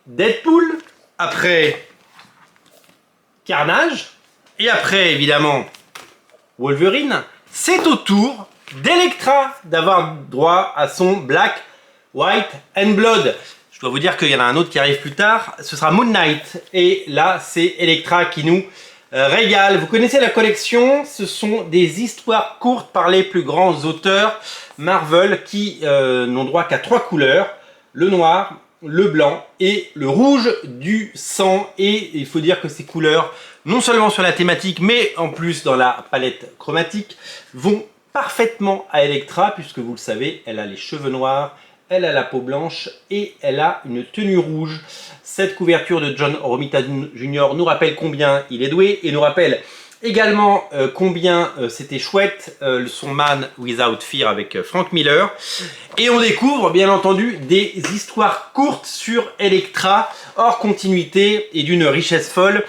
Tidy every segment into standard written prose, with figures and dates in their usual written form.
Deadpool, après Carnage, et après évidemment Wolverine, c'est au tour d'Elektra d'avoir droit à son Black, White and Blood. Je dois vous dire qu'il y en a un autre qui arrive plus tard, ce sera Moon Knight. Et là, c'est Elektra qui nous régale. Vous connaissez la collection, ce sont des histoires courtes par les plus grands auteurs Marvel qui n'ont droit qu'à 3 couleurs, le noir, le blanc et le rouge du sang. Et il faut dire que ces couleurs, non seulement sur la thématique, mais en plus dans la palette chromatique, vont parfaitement à Elektra, puisque vous le savez, elle a les cheveux noirs, elle a la peau blanche et elle a une tenue rouge. Cette couverture de John Romita Jr. nous rappelle combien il est doué et nous rappelle également combien c'était chouette son Man Without Fear avec Frank Miller. Et on découvre bien entendu des histoires courtes sur Elektra, hors continuité et d'une richesse folle,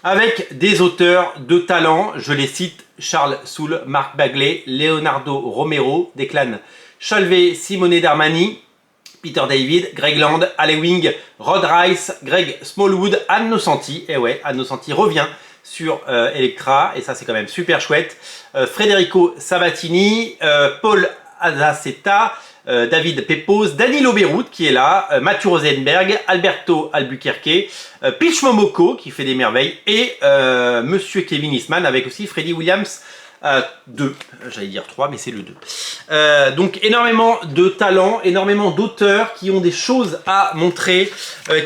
avec des auteurs de talent. Je les cite: Charles Soule, Mark Bagley, Leonardo Romero, Declan Shalvey, Simone Darmani, Peter David, Greg Land, Ale Wing, Rod Rice, Greg Smallwood, Anne Nocenti. Et ouais, Anne Nocenti revient sur Elektra, et ça c'est quand même super chouette. Federico Sabatini, Paul Azaceta, David Pepose, Danilo Beirut qui est là, Mathieu Rosenberg, Alberto Albuquerque, Pitch Momoko qui fait des merveilles, et Monsieur Kevin Eastman avec aussi Freddie Williams 2, j'allais dire 3 mais c'est le 2. Donc énormément de talents, énormément d'auteurs qui ont des choses à montrer,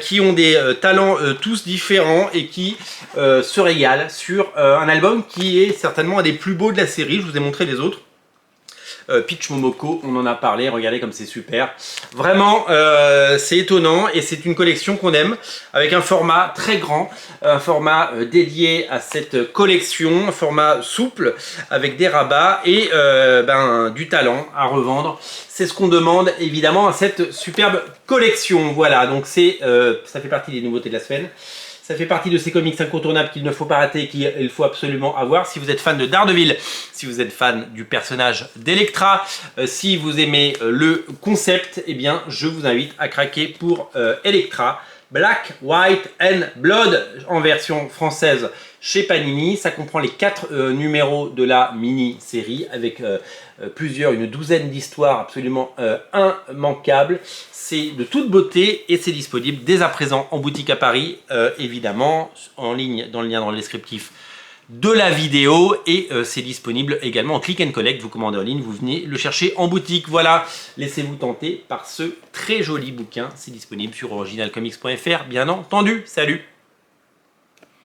qui ont des talents tous différents et qui se régalent sur un album qui est certainement un des plus beaux de la série. Je vous ai montré les autres. Pitch Momoko, on en a parlé, regardez comme c'est super. Vraiment, c'est étonnant et c'est une collection qu'on aime, avec un format très grand, un format dédié à cette collection, un format souple, avec des rabats et du talent à revendre. C'est ce qu'on demande évidemment à cette superbe collection. Voilà, donc ça fait partie des nouveautés de la semaine. Ça fait partie de ces comics incontournables qu'il ne faut pas rater, qu'il faut absolument avoir. Si vous êtes fan de Daredevil, si vous êtes fan du personnage d'Elektra, si vous aimez le concept, eh bien, je vous invite à craquer pour Elektra. Black, White and Blood en version française chez Panini. Ça comprend les 4 numéros de la mini-série avec une douzaine d'histoires absolument immanquables. C'est de toute beauté et c'est disponible dès à présent en boutique à Paris, évidemment, en ligne dans le lien dans le descriptif de la vidéo, et c'est disponible également en click and collect. Vous commandez en ligne, vous venez le chercher en boutique. Voilà, laissez-vous tenter par ce très joli bouquin. C'est disponible sur originalcomics.fr, bien entendu. Salut!